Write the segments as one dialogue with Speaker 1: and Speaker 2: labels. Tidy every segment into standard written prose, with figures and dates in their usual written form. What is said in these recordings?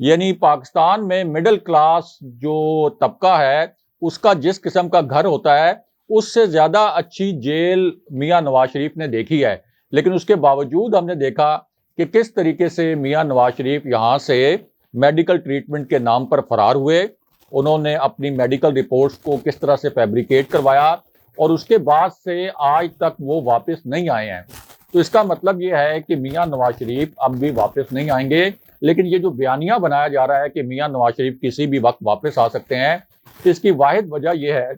Speaker 1: یعنی پاکستان میں middle class جو طبقہ ہے اس کا جس قسم کا گھر ہوتا ہے اس سے زیادہ اچھی جیل میاں نواز شریف نے دیکھی ہے، لیکن اس کے باوجود ہم نے دیکھا کہ کس طریقے سے میاں نواز شریف یہاں سے میڈیکل ٹریٹمنٹ کے نام پر فرار ہوئے، انہوں نے اپنی میڈیکل رپورٹس کو کس طرح سے فیبریکیٹ کروایا اور اس کے بعد سے آج تک وہ واپس نہیں آئے ہیں۔ تو اس کا مطلب یہ ہے کہ میاں نواز شریف اب بھی واپس نہیں آئیں گے، لیکن یہ جو بیانیہ بنایا جا رہا ہے کہ میاں نواز شریف کسی بھی وقت واپس آ سکتے ہیں، اس کی واحد وجہ یہ ہے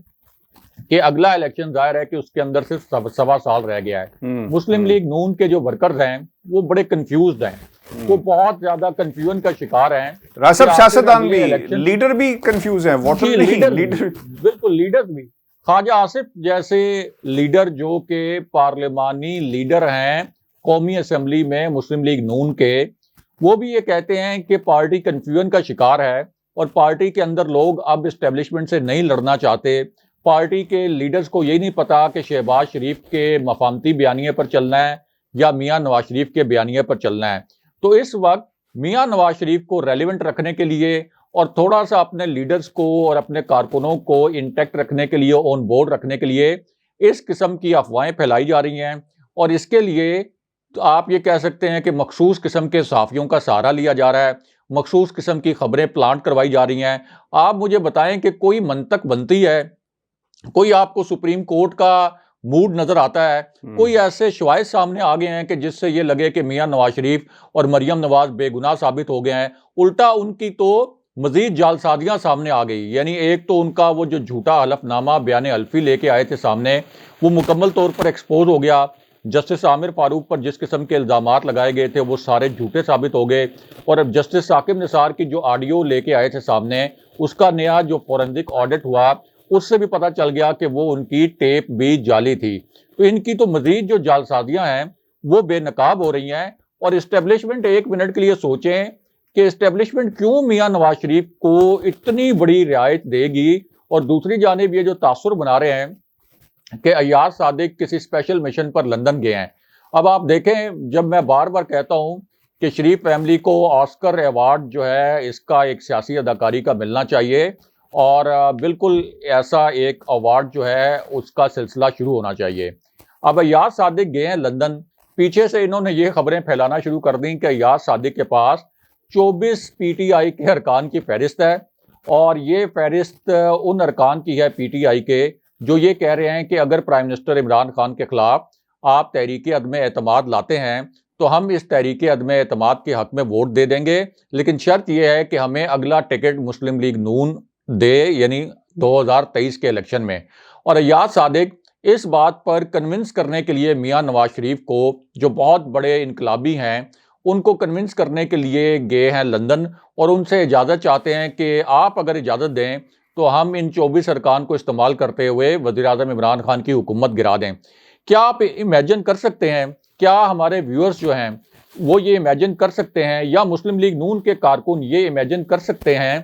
Speaker 1: کہ اگلا الیکشن ظاہر ہے کہ اس کے اندر صرف 1.25 سال رہ گیا ہے۔ مسلم لیگ نون کے جو ورکرز ہیں وہ بڑے کنفیوزڈ ہیں، وہ بہت زیادہ کنفیوژن کا شکار ہیں۔
Speaker 2: راصب سیاستدان بھی، لیڈر بھی کنفیوز ہیں، ووٹر نہیں، لیڈر
Speaker 1: بالکل لیڈر بھی۔ خواجہ آصف جیسے لیڈر جو کہ پارلیمانی لیڈر ہیں قومی اسمبلی میں مسلم لیگ نون کے، وہ بھی یہ کہتے ہیں کہ پارٹی کنفیوژن کا شکار ہے اور پارٹی کے اندر لوگ اب اسٹیبلشمنٹ سے نہیں لڑنا چاہتے۔ پارٹی کے لیڈرز کو یہی نہیں پتا کہ شہباز شریف کے مفاہمتی بیانیے پر چلنا ہے یا میاں نواز شریف کے بیانیے پر چلنا ہے۔ تو اس وقت میاں نواز شریف کو ریلیونٹ رکھنے کے لیے اور تھوڑا سا اپنے لیڈرز کو اور اپنے کارکنوں کو انٹیکٹ رکھنے کے لیے، آن بورڈ رکھنے کے لیے اس قسم کی افواہیں پھیلائی جا رہی ہیں، اور اس کے لیے تو آپ یہ کہہ سکتے ہیں کہ مخصوص قسم کے صحافیوں کا سہارا لیا جا رہا ہے، مخصوص قسم کی خبریں پلانٹ کروائی جا رہی ہیں۔ آپ مجھے بتائیں کہ کوئی منطق بنتی ہے، کوئی آپ کو سپریم کورٹ کا موڈ نظر آتا ہے، کوئی ایسے شواہد سامنے آ گئے ہیں کہ جس سے یہ لگے کہ میاں نواز شریف اور مریم نواز بے گناہ ثابت ہو گئے ہیں؟ الٹا ان کی تو مزید جعلسازیاں سامنے آ گئی۔ یعنی ایک تو ان کا وہ جو جھوٹا حلف نامہ بیان حلفی لے کے آئے تھے سامنے، وہ مکمل طور پر ایکسپوز ہو گیا۔ جسٹس عامر فاروق پر جس قسم کے الزامات لگائے گئے تھے وہ سارے جھوٹے ثابت ہو گئے، اور اب جسٹس ثاقب نثار کی جو آڈیو لے کے آئے تھے سامنے، اس کا نیا جو فورنزک آڈٹ ہوا اس سے بھی پتہ چل گیا کہ وہ ان کی ٹیپ بھی جعلی تھی۔ تو ان کی تو مزید جو جعلسازیاں ہیں وہ بے نقاب ہو رہی ہیں، اور اسٹیبلشمنٹ ایک منٹ کے لیے سوچیں کہ اسٹیبلشمنٹ کیوں میاں نواز شریف کو اتنی بڑی رعایت دے گی، اور دوسری جانب یہ جو تاثر بنا رہے ہیں کہ ایاز صادق کسی اسپیشل مشن پر لندن گئے ہیں۔ اب آپ دیکھیں، جب میں بار بار کہتا ہوں کہ شریف فیملی کو آسکر ایوارڈ جو ہے اس کا ایک سیاسی اداکاری کا ملنا چاہیے، اور بالکل ایسا ایک ایوارڈ جو ہے اس کا سلسلہ شروع ہونا چاہیے۔ اب ایاز صادق گئے ہیں لندن، پیچھے سے انہوں نے یہ خبریں پھیلانا شروع کر دیں کہ ایاز صادق کے پاس 24 پی ٹی آئی کے ارکان کی فہرست ہے، اور یہ فہرست ان ارکان کی ہے پی ٹی آئی کے جو یہ کہہ رہے ہیں کہ اگر پرائم منسٹر عمران خان کے خلاف آپ تحریک عدم اعتماد لاتے ہیں تو ہم اس تحریک عدم اعتماد کے حق میں ووٹ دے دیں گے، لیکن شرط یہ ہے کہ ہمیں اگلا ٹکٹ مسلم لیگ نون دے، یعنی 2023 کے الیکشن میں۔ اور ایاز صادق اس بات پر کنونس کرنے کے لیے میاں نواز شریف کو، جو بہت بڑے انقلابی ہیں، ان کو کنونس کرنے کے لیے گئے ہیں لندن، اور ان سے اجازت چاہتے ہیں کہ آپ اگر اجازت دیں تو ہم ان 24 ارکان کو استعمال کرتے ہوئے وزیر اعظم عمران خان کی حکومت گرا دیں۔ کیا آپ امیجن کر سکتے ہیں، کیا ہمارے ویورز جو ہیں وہ یہ امیجن کر سکتے ہیں، یا مسلم لیگ نون کے کارکن یہ امیجن کر سکتے ہیں،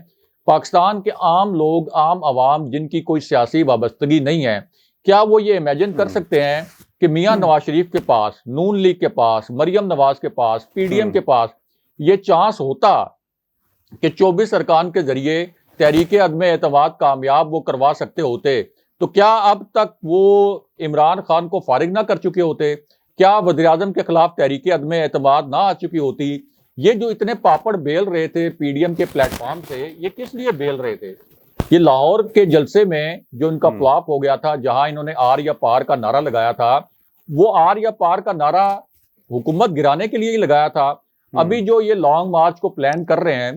Speaker 1: پاکستان کے عام لوگ، عام عوام جن کی کوئی سیاسی وابستگی نہیں ہے، کیا وہ یہ امیجن کر سکتے ہیں کہ میاں نواز شریف کے پاس، نون لیگ کے پاس، مریم نواز کے پاس، پی ڈی ایم کے پاس یہ چانس ہوتا کہ 24 ارکان کے ذریعے تحریک عدم اعتماد کامیاب وہ کروا سکتے ہوتے، تو کیا اب تک وہ عمران خان کو فارغ نہ کر چکے ہوتے؟ کیا وزیر اعظم کے خلاف تحریک عدم اعتماد نہ آ چکی ہوتی؟ یہ جو اتنے پاپڑ بیل رہے تھے پی ڈی ایم کے پلیٹ فارم سے، یہ کس لیے بیل رہے تھے؟ یہ لاہور کے جلسے میں جو ان کا فلاپ ہو گیا تھا، جہاں انہوں نے آر یا پار کا نعرہ لگایا تھا، وہ آر یا پار کا نعرہ حکومت گرانے کے لیے ہی لگایا تھا۔ ابھی جو یہ لانگ مارچ کو پلان کر رہے ہیں،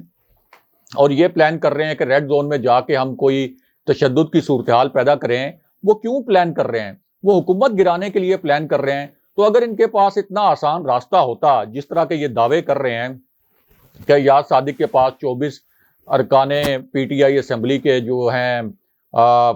Speaker 1: اور یہ پلان کر رہے ہیں کہ ریڈ زون میں جا کے ہم کوئی تشدد کی صورتحال پیدا کریں، وہ کیوں پلان کر رہے ہیں؟ وہ حکومت گرانے کے لیے پلان کر رہے ہیں۔ تو اگر ان کے پاس اتنا آسان راستہ ہوتا، جس طرح کے یہ دعوے کر رہے ہیں کہ ایاز صادق کے پاس 24 ارکان پی ٹی آئی اسمبلی کے جو ہیں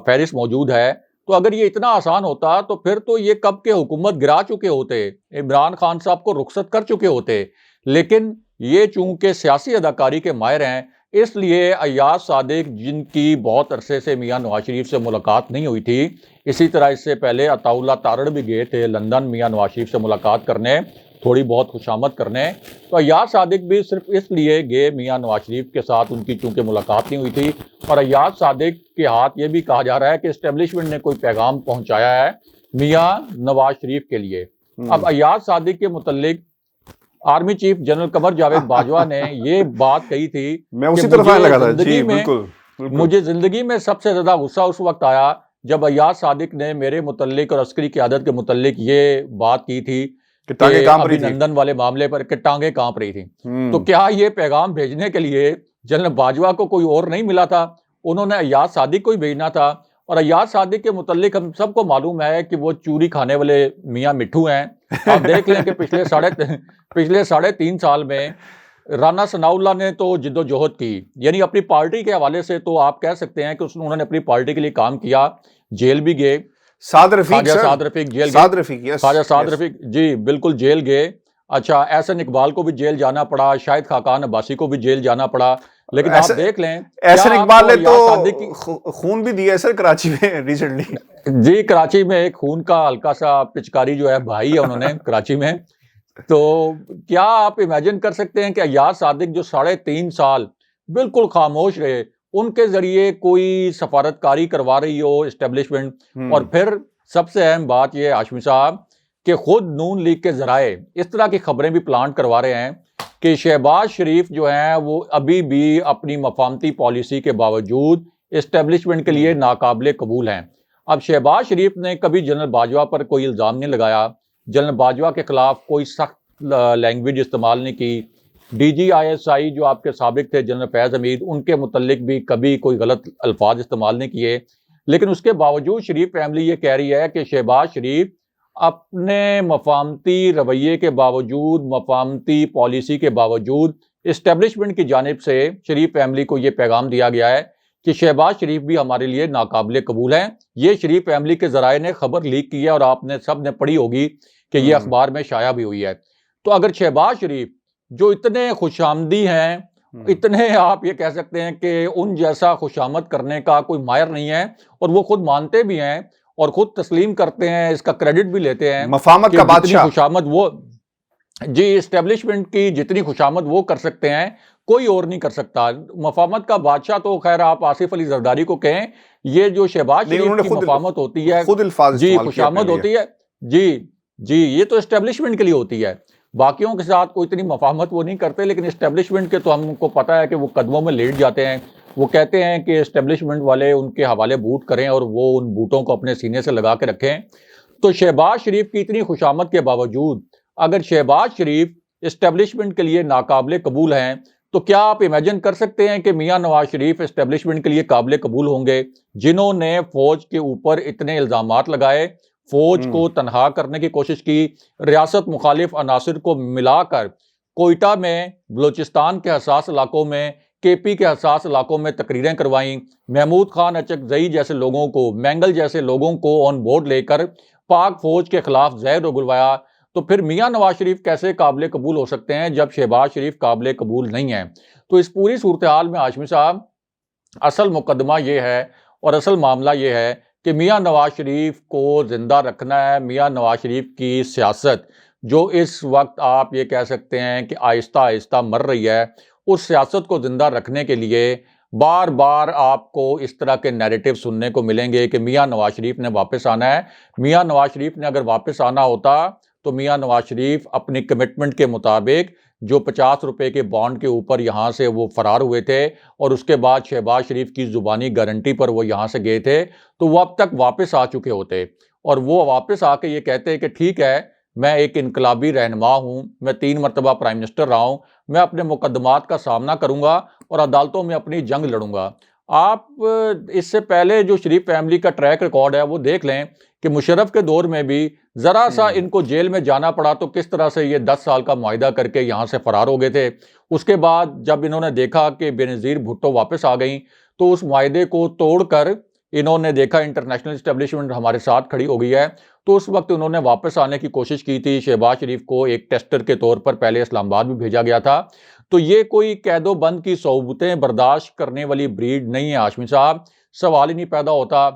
Speaker 1: فہرست موجود ہے، تو اگر یہ اتنا آسان ہوتا تو پھر تو یہ کب کے حکومت گرا چکے ہوتے، عمران خان صاحب کو رخصت کر چکے ہوتے۔ لیکن یہ چونکہ سیاسی اداکاری کے ماہر ہیں، اس لیے ایاز صادق، جن کی بہت عرصے سے میاں نواز شریف سے ملاقات نہیں ہوئی تھی، اسی طرح اس سے پہلے عطا اللہ تارڑ بھی گئے تھے لندن میاں نواز شریف سے ملاقات کرنے، تھوڑی بہت خوشامد کرنے. تو ایاز صادق بھی صرف اس لیے گئے میاں نواز شریف کے ساتھ، ان کی چونکہ ملاقات نہیں ہوئی تھی. اور ایاز صادق کے ہاتھ یہ بھی کہا جا رہا ہے کہ اسٹیبلشمنٹ نے کوئی پیغام پہنچایا ہے میاں نواز شریف کے لیے. اب ایاز صادق کے متعلق army chief general Qamar Javed Bajwa نے یہ بات کہی تھی
Speaker 2: میں اسی
Speaker 1: کہ
Speaker 2: طرف آنے لگا تھا. جی بالکل.
Speaker 1: مجھے زندگی میں سب سے زیادہ غصہ اس وقت آیا جب ایاز صادق نے میرے متعلق اور عسکری قیادت کے متعلق یہ بات کی تھی
Speaker 2: کہ ٹانگیں کانپ رہی تھی،
Speaker 1: ابھینندن والے معاملے پر، کہ ٹانگیں کانپ رہی تھیں. تو کیا یہ پیغام بھیجنے کے لیے جنرل باجوہ کو کوئی اور نہیں ملا تھا؟ انہوں نے ایاز صادق کو ہی بھیجنا تھا. اور ایاز صادق کے متعلق ہم سب کو معلوم ہے کہ وہ چوری کھانے والے میاں مٹھو ہیں. آپ دیکھ لیں کہ پچھلے 3.5 سال میں رانا ثناء اللہ نے تو جد و جہد کی، یعنی اپنی پارٹی کے حوالے سے تو آپ کہہ سکتے ہیں کہ انہوں نے اپنی پارٹی کے لیے کام کیا. جیل بھی گئے.
Speaker 2: سعد رفیق
Speaker 1: جیل گئے. خواجہ سعد رفیق جی بالکل جیل گئے. اچھا، احسن اقبال کو بھی جیل جانا پڑا، شاہد خاقان عباسی کو بھی جیل جانا پڑا. لیکن آپ دیکھ لیں
Speaker 2: احسن اقبال نے تو خون بھی دیا ہے سر کراچی میں ریسنٹلی.
Speaker 1: جی کراچی میں ایک خون کا ہلکا سا پچکاری جو ہے بھائی ہے انہوں نے کراچی میں. تو کیا آپ امیجن کر سکتے ہیں کہ ایاز صادق جو 3.5 سال بالکل خاموش رہے، ان کے ذریعے کوئی سفارتکاری کروا رہی ہو اسٹیبلشمنٹ. اور پھر سب سے اہم بات یہ ہے ہاشمی صاحب کہ خود نون لیگ کے ذرائع اس طرح کی خبریں بھی پلانٹ کروا رہے ہیں کہ شہباز شریف جو ہیں وہ ابھی بھی اپنی مفاہمتی پالیسی کے باوجود اسٹیبلشمنٹ کے لیے ناقابل قبول ہیں. اب شہباز شریف نے کبھی جنرل باجوہ پر کوئی الزام نہیں لگایا، جنرل باجوہ کے خلاف کوئی سخت لینگویج استعمال نہیں کی. DGISI جو آپ کے سابق تھے جنرل فیض حمید، ان کے متعلق بھی کبھی کوئی غلط الفاظ استعمال نہیں کیے. لیکن اس کے باوجود شریف فیملی یہ کہہ رہی ہے کہ شہباز شریف اپنے مفاہمتی رویے کے باوجود، مفاہمتی پالیسی کے باوجود اسٹیبلشمنٹ کی جانب سے شریف فیملی کو یہ پیغام دیا گیا ہے کہ شہباز شریف بھی ہمارے لیے ناقابل قبول ہیں. یہ شریف فیملی کے ذرائع نے خبر لیک کی ہے اور آپ نے سب نے پڑھی ہوگی کہ یہ اخبار میں شائع بھی ہوئی ہے. تو اگر شہباز شریف جو اتنے خوش آمدی ہیں، اتنے آپ یہ کہہ سکتے ہیں کہ ان جیسا خوش آمد کرنے کا کوئی ماہر نہیں ہے، اور وہ خود مانتے بھی ہیں اور خود تسلیم کرتے ہیں، اس کا کریڈٹ بھی لیتے ہیں،
Speaker 2: مفاہمت کا بادشاہ،
Speaker 1: خوش آمد وہ جی اسٹیبلشمنٹ کی جتنی خوش آمد وہ کر سکتے ہیں کوئی اور نہیں کر سکتا. مفاہمت کا بادشاہ تو خیر آپ آصف علی زرداری کو کہیں، یہ جو شہباز شریف کی مفاہمت ہوتی ہے،
Speaker 2: خود الفاظ
Speaker 1: جی خوش آمد ہوتی ہے، جی یہ تو اسٹیبلشمنٹ کے لیے ہوتی ہے. باقیوں کے ساتھ کوئی اتنی مفاہمت وہ نہیں کرتے، لیکن اسٹیبلشمنٹ کے تو ہم کو پتہ ہے کہ وہ قدموں میں لیٹ جاتے ہیں. وہ کہتے ہیں کہ اسٹیبلشمنٹ والے ان کے حوالے بوٹ کریں اور وہ ان بوٹوں کو اپنے سینے سے لگا کے رکھیں. تو شہباز شریف کی اتنی خوش آمد کے باوجود اگر شہباز شریف اسٹیبلشمنٹ کے لیے ناقابل قبول ہیں، تو کیا آپ امیجن کر سکتے ہیں کہ میاں نواز شریف اسٹیبلشمنٹ کے لیے قابل قبول ہوں گے، جنہوں نے فوج کے اوپر اتنے الزامات لگائے، فوج کو تنہا کرنے کی کوشش کی، ریاست مخالف عناصر کو ملا کر کوئٹہ میں، بلوچستان کے حساس علاقوں میں، KP کے حساس علاقوں میں تقریریں کروائیں، محمود خان اچکزئی جیسے لوگوں کو، مینگل جیسے لوگوں کو آن بورڈ لے کر پاک فوج کے خلاف زہر اگلوایا. تو پھر میاں نواز شریف کیسے قابل قبول ہو سکتے ہیں جب شہباز شریف قابل قبول نہیں ہیں؟ تو اس پوری صورتحال میں ہاشمی صاحب اصل مقدمہ یہ ہے اور اصل معاملہ یہ ہے کہ میاں نواز شریف کو زندہ رکھنا ہے. میاں نواز شریف کی سیاست جو اس وقت آپ یہ کہہ سکتے ہیں کہ آہستہ آہستہ مر رہی ہے، اس سیاست کو زندہ رکھنے کے لیے بار بار آپ کو اس طرح کے نیریٹو سننے کو ملیں گے کہ میاں نواز شریف نے واپس آنا ہے. میاں نواز شریف نے اگر واپس آنا ہوتا تو میاں نواز شریف اپنی کمٹمنٹ کے مطابق جو 50 روپے کے بانڈ کے اوپر یہاں سے وہ فرار ہوئے تھے اور اس کے بعد شہباز شریف کی زبانی گارنٹی پر وہ یہاں سے گئے تھے، تو وہ اب تک واپس آ چکے ہوتے اور وہ واپس آ کے یہ کہتے کہ ٹھیک ہے، میں ایک انقلابی رہنما ہوں، میں 3 مرتبہ پرائم منسٹر رہا ہوں، میں اپنے مقدمات کا سامنا کروں گا اور عدالتوں میں اپنی جنگ لڑوں گا. آپ اس سے پہلے جو شریف فیملی کا ٹریک ریکارڈ ہے وہ دیکھ لیں کہ مشرف کے دور میں بھی ذرا سا ان کو جیل میں جانا پڑا تو کس طرح سے یہ 10 سال کا معاہدہ کر کے یہاں سے فرار ہو گئے تھے. اس کے بعد جب انہوں نے دیکھا کہ بینظیر بھٹو واپس آ گئیں تو اس معاہدے کو توڑ کر انہوں نے دیکھا انٹرنیشنل اسٹیبلشمنٹ ہمارے ساتھ کھڑی ہو گئی ہے، تو اس وقت انہوں نے واپس آنے کی کوشش کی تھی. شہباز شریف کو ایک ٹیسٹر کے طور پر پہلے اسلام آباد بھی بھیجا گیا تھا. تو یہ کوئی قید و بند کی صعوبتیں برداشت کرنے والی بریڈ نہیں ہے ہاشمی صاحب. سوال ہی نہیں پیدا ہوتا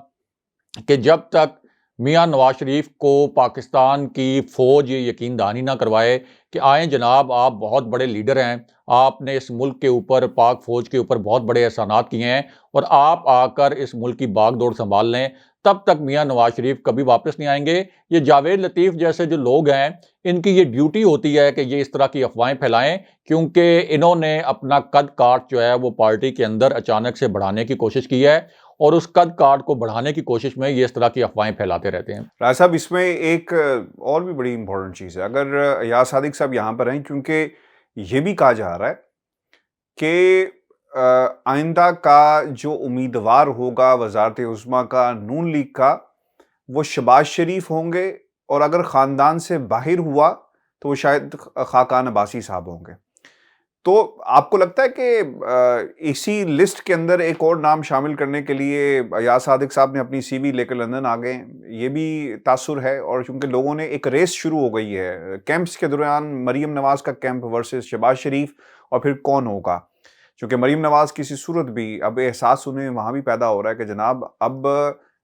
Speaker 1: کہ جب تک میاں نواز شریف کو پاکستان کی فوج یہ یقین دہانی نہ کروائے کہ آئیں جناب آپ بہت بڑے لیڈر ہیں، آپ نے اس ملک کے اوپر پاک فوج کے اوپر بہت بڑے احسانات کیے ہیں اور آپ آ کر اس ملک کی باغ دوڑ سنبھال لیں، تب تک میاں نواز شریف کبھی واپس نہیں آئیں گے۔ یہ جاوید لطیف جیسے جو لوگ ہیں ان کی یہ ڈیوٹی ہوتی ہے کہ یہ اس طرح کی افواہیں پھیلائیں، کیونکہ انہوں نے اپنا قد کاٹ جو ہے وہ پارٹی کے اندر اچانک سے بڑھانے کی کوشش کی ہے اور اس قد کاٹ کو بڑھانے کی کوشش میں یہ اس طرح کی افواہیں پھیلاتے رہتے ہیں۔
Speaker 2: راج صاحب اس میں ایک اور بھی بڑی امپورٹنٹ چیز ہے، اگر ایاز صادق صاحب یہاں پر ہیں، کیونکہ یہ بھی کہا جا رہا ہے کہ آئندہ کا جو امیدوار ہوگا وزارت عظمیٰ کا نون لیگ کا، وہ شہباز شریف ہوں گے، اور اگر خاندان سے باہر ہوا تو وہ شاید خاقان عباسی صاحب ہوں گے۔ تو آپ کو لگتا ہے کہ اسی لسٹ کے اندر ایک اور نام شامل کرنے کے لیے ایاز صادق صاحب نے اپنی سی وی لے کر لندن آ گئے؟ یہ بھی تاثر ہے، اور چونکہ لوگوں نے ایک ریس شروع ہو گئی ہے کیمپس کے دوران، مریم نواز کا کیمپ ورسز شہباز شریف، اور پھر کون ہوگا، چونکہ مریم نواز کسی صورت بھی اب احساس انہیں وہاں بھی پیدا ہو رہا ہے کہ جناب اب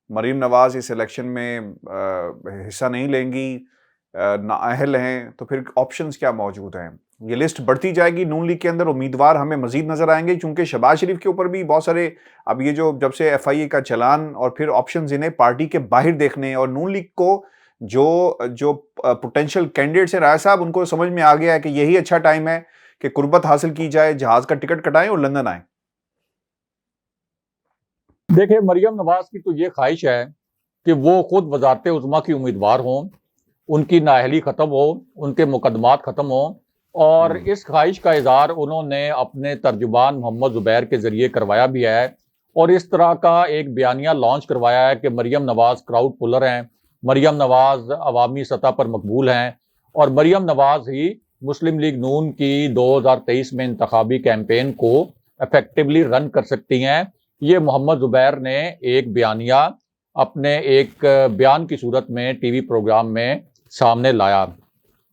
Speaker 2: مریم نواز اس الیکشن میں حصہ نہیں لیں گی، نااہل ہیں، تو پھر آپشنز کیا موجود ہیں؟ یہ لسٹ بڑھتی جائے گی نون لیگ کے اندر، امیدوار ہمیں مزید نظر آئیں گے، چونکہ شہباز شریف کے اوپر بھی بہت سارے اب یہ جو جب سے ایف آئی اے کا چلان اور پھر آپشنز انہیں پارٹی کے باہر دیکھنے، اور نون لیگ کو جو پوٹینشیل کینڈیڈیٹس ہیں رائے صاحب، ان کو سمجھ میں آ گیا ہے کہ یہی اچھا ٹائم ہے کہ قربت حاصل کی جائے، جہاز کا ٹکٹ کٹائیں اور لندن آئیں۔
Speaker 1: دیکھیں مریم نواز کی تو یہ خواہش ہے کہ وہ خود وزارت عظمیٰ کی امیدوار ہوں، ان کی نااہلی ختم ہو، ان کے مقدمات ختم ہوں، اور اس خواہش کا اظہار انہوں نے اپنے ترجمان محمد زبیر کے ذریعے کروایا بھی ہے، اور اس طرح کا ایک بیانیہ لانچ کروایا ہے کہ مریم نواز کراؤڈ پولر ہیں، مریم نواز عوامی سطح پر مقبول ہیں، اور مریم نواز ہی مسلم لیگ نون کی 2023 میں انتخابی کیمپین کو افیکٹولی رن کر سکتی ہیں۔ یہ محمد زبیر نے ایک بیانیہ اپنے ایک بیان کی صورت میں ٹی وی پروگرام میں سامنے لایا،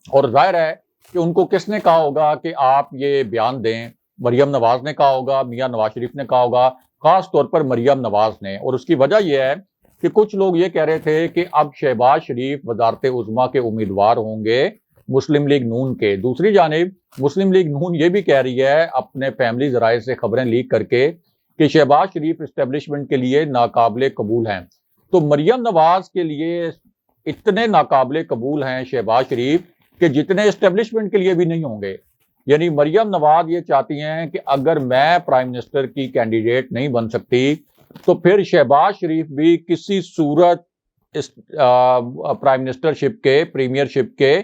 Speaker 1: اور ظاہر ہے کہ ان کو کس نے کہا ہوگا کہ آپ یہ بیان دیں؟ مریم نواز نے کہا ہوگا، میاں نواز شریف نے کہا ہوگا، خاص طور پر مریم نواز نے۔ اور اس کی وجہ یہ ہے کہ کچھ لوگ یہ کہہ رہے تھے کہ اب شہباز شریف وزارت عظمیٰ کے امیدوار ہوں گے مسلم لیگ نون کے۔ دوسری جانب مسلم لیگ نون یہ بھی کہہ رہی ہے اپنے فیملی ذرائع سے خبریں لیک کر کے کہ شہباز شریف اسٹیبلشمنٹ کے لیے ناقابل قبول ہیں۔ تو مریم نواز کے لیے اتنے ناقابل قبول ہیں شہباز شریف کہ جتنے اسٹیبلشمنٹ کے لیے بھی نہیں ہوں گے۔ یعنی مریم نواز یہ چاہتی ہیں کہ اگر میں پرائم منسٹر کی کینڈیڈیٹ نہیں بن سکتی تو پھر شہباز شریف بھی کسی صورت پرائم منسٹر شپ کے، پریمیئر شپ کے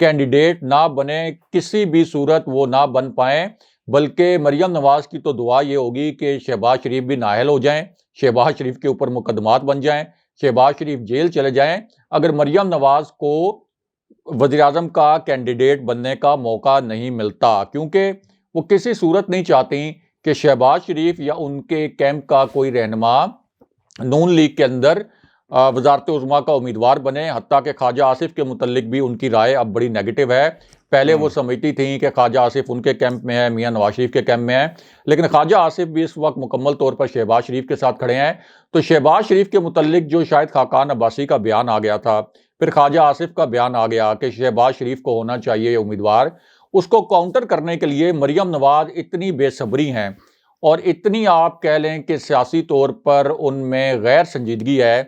Speaker 1: کینڈیڈیٹ نہ بنے، کسی بھی صورت وہ نہ بن پائیں، بلکہ مریم نواز کی تو دعا یہ ہوگی کہ شہباز شریف بھی نااہل ہو جائیں، شہباز شریف کے اوپر مقدمات بن جائیں، شہباز شریف جیل چلے جائیں، اگر مریم نواز کو وزیر اعظم کا کینڈیڈیٹ بننے کا موقع نہیں ملتا، کیونکہ وہ کسی صورت نہیں چاہتی کہ شہباز شریف یا ان کے کیمپ کا کوئی رہنما نون لیگ کے اندر وزارت عظمیٰ کا امیدوار بنے۔ حتیٰ کہ خواجہ آصف کے متعلق بھی ان کی رائے اب بڑی نیگیٹو ہے۔ پہلے وہ سمجھتی تھیں کہ خواجہ آصف ان کے کیمپ میں ہے، میاں نواز شریف کے کیمپ میں ہے، لیکن خواجہ آصف بھی اس وقت مکمل طور پر شہباز شریف کے ساتھ کھڑے ہیں۔ تو شہباز شریف کے متعلق جو شاید خاقان عباسی کا بیان آ گیا تھا، پھر خواجہ آصف کا بیان آ گیا کہ شہباز شریف کو ہونا چاہیے امیدوار، اس کو کاؤنٹر کرنے کے لیے مریم نواز اتنی بے صبری ہیں اور اتنی آپ کہہ لیں کہ سیاسی طور پر ان میں غیر سنجیدگی ہے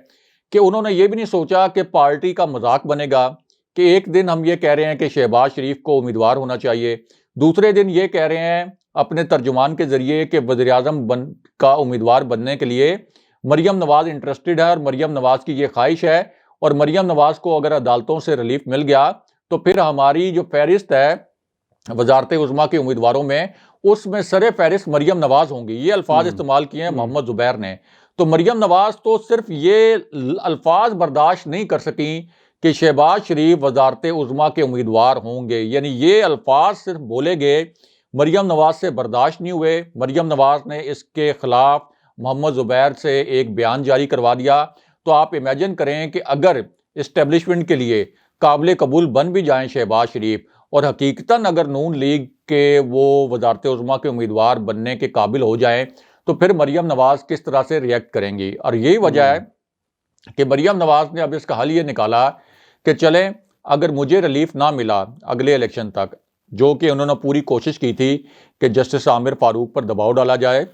Speaker 1: کہ انہوں نے یہ بھی نہیں سوچا کہ پارٹی کا مذاق بنے گا کہ ایک دن ہم یہ کہہ رہے ہیں کہ شہباز شریف کو امیدوار ہونا چاہیے، دوسرے دن یہ کہہ رہے ہیں اپنے ترجمان کے ذریعے کہ وزیر اعظم کا امیدوار بننے کے لیے مریم نواز انٹرسٹڈ ہے اور مریم نواز کی یہ خواہش ہے، اور مریم نواز کو اگر عدالتوں سے ریلیف مل گیا تو پھر ہماری جو فہرست ہے وزارت عظمیٰ کے امیدواروں میں، اس میں سر فہرست مریم نواز ہوں گی۔ یہ الفاظ استعمال کیے ہیں محمد زبیر نے۔ تو مریم نواز تو صرف یہ الفاظ برداشت نہیں کر سکیں کہ شہباز شریف وزارت عظمیٰ کے امیدوار ہوں گے، یعنی یہ الفاظ صرف بولے گئے، مریم نواز سے برداشت نہیں ہوئے۔ مریم نواز نے اس کے خلاف محمد زبیر سے ایک بیان جاری کروا دیا۔ تو آپ امیجن کریں کہ اگر اسٹیبلشمنٹ کے لیے قابل قبول بن بھی جائیں شہباز شریف، اور حقیقتاً اگر نون لیگ کے وہ وزارت عظمیٰ کے امیدوار بننے کے قابل ہو جائیں، تو پھر مریم نواز کس طرح سے ریئیکٹ کریں گی۔ اور یہی وجہ ہے کہ مریم نواز نے اب اس کا حل یہ نکالا کہ چلیں اگر مجھے ریلیف نہ ملا اگلے الیکشن تک، جو کہ انہوں نے پوری کوشش کی تھی کہ جسٹس عامر فاروق پر دباؤ ڈالا جائے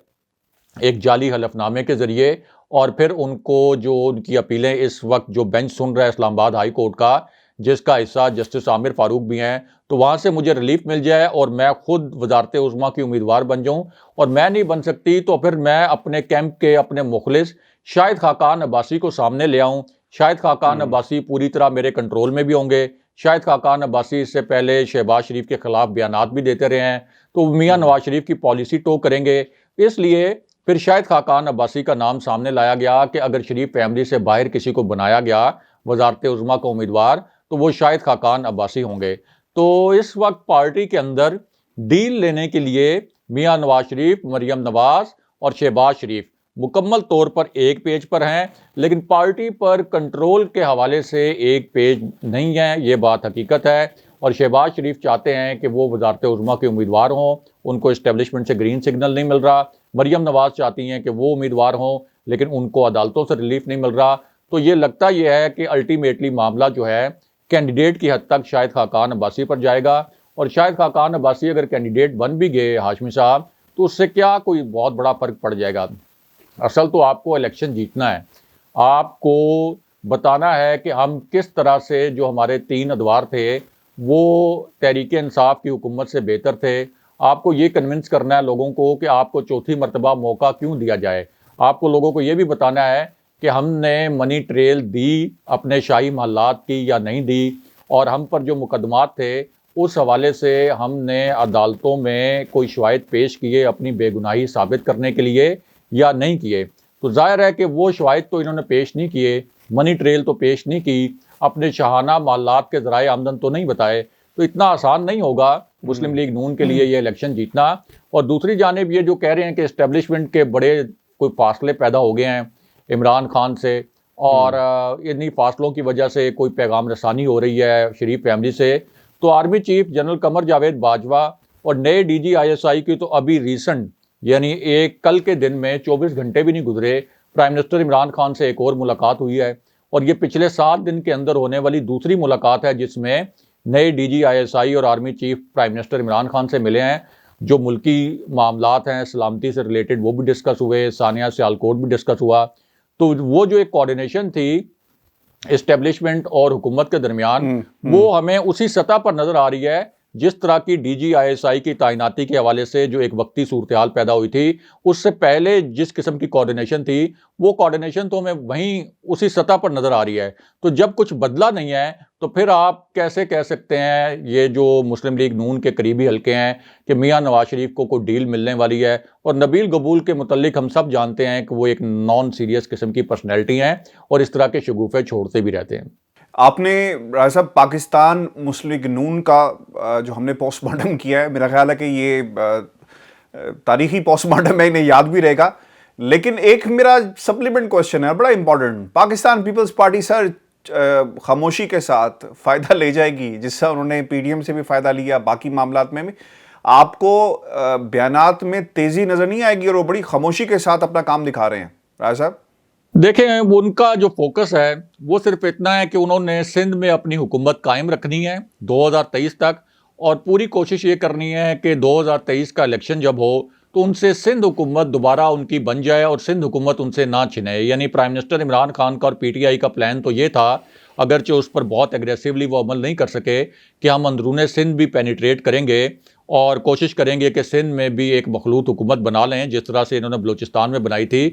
Speaker 1: ایک جعلی حلف نامے کے ذریعے، اور پھر ان کو جو ان کی اپیلیں اس وقت جو بینچ سن رہا ہے اسلام آباد ہائی کورٹ کا، جس کا حصہ جسٹس عامر فاروق بھی ہیں، تو وہاں سے مجھے ریلیف مل جائے اور میں خود وزارت عظمیٰ کی امیدوار بن جاؤں، اور میں نہیں بن سکتی تو پھر میں اپنے کیمپ کے اپنے مخلص شاہد خاقان عباسی کو سامنے لے آؤں۔ شاہد خاقان عباسی پوری طرح میرے کنٹرول میں بھی ہوں گے۔ شاہد خاقان عباسی اس سے پہلے شہباز شریف کے خلاف بیانات بھی دیتے رہے ہیں، تو میاں نواز شریف کی پالیسی ٹو کریں گے، اس لیے پھر شاہد خاقان عباسی کا نام سامنے لایا گیا کہ اگر شریف فیملی سے باہر کسی کو بنایا گیا وزارت عظمیٰ کا امیدوار تو وہ شاہد خاقان عباسی ہوں گے۔ تو اس وقت پارٹی کے اندر ڈیل لینے کے لیے میاں نواز شریف، مریم نواز اور شہباز شریف مکمل طور پر ایک پیج پر ہیں، لیکن پارٹی پر کنٹرول کے حوالے سے ایک پیج نہیں ہے، یہ بات حقیقت ہے۔ اور شہباز شریف چاہتے ہیں کہ وہ وزارت عظمیٰ کے امیدوار ہوں، ان کو اسٹیبلشمنٹ سے گرین سگنل نہیں مل رہا۔ مریم نواز چاہتی ہیں کہ وہ امیدوار ہوں، لیکن ان کو عدالتوں سے ریلیف نہیں مل رہا۔ تو یہ لگتا یہ ہے کہ الٹیمیٹلی معاملہ جو ہے کینڈیڈیٹ کی حد تک شاہد خاقان عباسی پر جائے گا، اور شاہد خاقان عباسی اگر کینڈیڈیٹ بن بھی گئے ہاشمی صاحب تو اس سے کیا کوئی بہت بڑا فرق پڑ جائے گا۔ اصل تو آپ کو الیکشن جیتنا ہے، آپ کو بتانا ہے کہ ہم کس طرح سے جو ہمارے 3 ادوار تھے وہ تحریک انصاف کی حکومت سے بہتر تھے۔ آپ کو یہ کنونس کرنا ہے لوگوں کو کہ آپ کو چوتھی مرتبہ موقع کیوں دیا جائے۔ آپ کو لوگوں کو یہ بھی بتانا ہے کہ ہم نے منی ٹریل دی اپنے شاہی محلات کی یا نہیں دی، اور ہم پر جو مقدمات تھے اس حوالے سے ہم نے عدالتوں میں کوئی شواہد پیش کیے اپنی بے گناہی ثابت کرنے کے لیے یا نہیں کیے۔ تو ظاہر ہے کہ وہ شواہد تو انہوں نے پیش نہیں کیے، منی ٹریل تو پیش نہیں کی، اپنے شاہانہ محلات کے ذرائع آمدن تو نہیں بتائے، تو اتنا آسان نہیں ہوگا مسلم لیگ نون کے لیے یہ الیکشن جیتنا۔ اور دوسری جانب یہ جو کہہ رہے ہیں کہ اسٹیبلشمنٹ کے بڑے کوئی فاصلے پیدا ہو گئے ہیں عمران خان سے، اور انہی فاصلوں کی وجہ سے کوئی پیغام رسانی ہو رہی ہے شریف فیملی سے، تو army chief general Qamar Javed Bajwa اور نئے D G I S I کی تو ابھی ریسنٹ یعنی ایک کل کے دن میں 24 گھنٹے بھی نہیں گزرے پرائم منسٹر عمران خان سے ایک اور ملاقات ہوئی ہے، اور یہ پچھلے 7 دن کے اندر ہونے والی دوسری ملاقات ہے جس میں نئے D G I S I اور army chief prime minister Imran Khan سے ملے ہیں۔ جو ملکی معاملات ہیں سلامتی سے ریلیٹڈ وہ بھی ڈسکس ہوئے، ثانیہ سیالکوٹ بھی ڈسکس ہوا۔ تو وہ جو ایک کوارڈینیشن تھی اسٹیبلشمنٹ اور حکومت کے درمیان، وہ ہمیں اسی سطح پر نظر آ رہی ہے جس طرح کی D G I S I کی تعیناتی کے حوالے سے جو ایک وقتی صورتحال پیدا ہوئی تھی، اس سے پہلے جس قسم کی کوارڈینیشن تھی وہ کوارڈینیشن تو ہمیں وہیں اسی سطح پر نظر آ رہی ہے۔ تو جب کچھ بدلا نہیں ہے تو پھر آپ کیسے کہہ سکتے ہیں یہ جو مسلم لیگ نون کے قریبی حلقے ہیں کہ میاں نواز شریف کو کوئی ڈیل ملنے والی ہے؟ اور نبیل قبول کے متعلق ہم سب جانتے ہیں کہ وہ ایک نان سیریس قسم کی پرسنالٹی ہیں اور اس طرح کے شگوفے چھوڑتے بھی رہتے ہیں۔
Speaker 2: آپ نے راجہ صاحب پاکستان مسلم لیگ نون کا جو ہم نے پوسٹ مارٹم کیا ہے، میرا خیال ہے کہ یہ تاریخی پوسٹ مارٹم ہے، انہیں یاد بھی رہے گا، لیکن ایک میرا سپلیمنٹ کوشچن ہے بڑا امپورٹنٹ۔ پاکستان پیپلز پارٹی سر خاموشی کے ساتھ فائدہ لے جائے گی، جس سے انہوں نے پی ڈی ایم سے بھی فائدہ لیا، باقی معاملات میں بھی آپ کو بیانات میں تیزی نظر نہیں آئے گی اور وہ بڑی خاموشی کے ساتھ اپنا کام دکھا رہے ہیں راجہ صاحب؟
Speaker 1: دیکھیں ان کا جو فوکس ہے وہ صرف اتنا ہے کہ انہوں نے سندھ میں اپنی حکومت قائم رکھنی ہے 2023 تک، اور پوری کوشش یہ کرنی ہے کہ 2023 کا الیکشن جب ہو تو ان سے سندھ حکومت دوبارہ ان کی بن جائے اور سندھ حکومت ان سے نہ چھنے۔ یعنی پرائم منسٹر عمران خان کا اور پی ٹی آئی کا پلان تو یہ تھا، اگرچہ اس پر بہت ایگریسیولی وہ عمل نہیں کر سکے، کہ ہم اندرون سندھ بھی پینیٹریٹ کریں گے اور کوشش کریں گے کہ سندھ میں بھی ایک مخلوط حکومت بنا لیں جس طرح سے انہوں نے بلوچستان میں بنائی تھی۔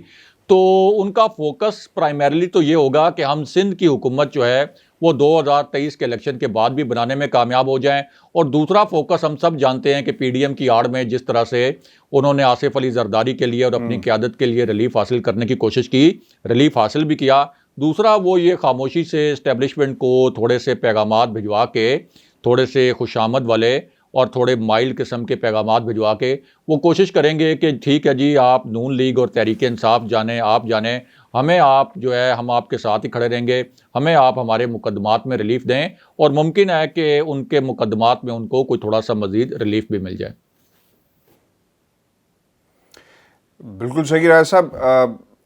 Speaker 1: تو ان کا فوکس پرائمریلی تو یہ ہوگا کہ ہم سندھ کی حکومت جو ہے وہ 2023 کے الیکشن کے بعد بھی بنانے میں کامیاب ہو جائیں۔ اور دوسرا فوکس ہم سب جانتے ہیں کہ پی ڈی ایم کی آڑ میں جس طرح سے انہوں نے آصف علی زرداری کے لیے اور اپنی قیادت کے لیے ریلیف حاصل کرنے کی کوشش کی، ریلیف حاصل بھی کیا۔ دوسرا وہ یہ خاموشی سے اسٹیبلشمنٹ کو تھوڑے سے پیغامات بھجوا کے، تھوڑے سے خوش آمد والے اور تھوڑے مائلڈ قسم کے پیغامات بھجوا کے وہ کوشش کریں گے کہ ٹھیک ہے جی آپ نون لیگ اور تحریک انصاف جانیں، آپ جانیں، ہمیں آپ جو ہے ہم آپ کے ساتھ ہی کھڑے رہیں گے، ہمیں آپ ہمارے مقدمات میں ریلیف دیں، اور ممکن ہے کہ ان کے مقدمات میں ان کو کوئی تھوڑا سا مزید ریلیف بھی مل جائے۔
Speaker 2: بالکل صحیح راجہ صاحب۔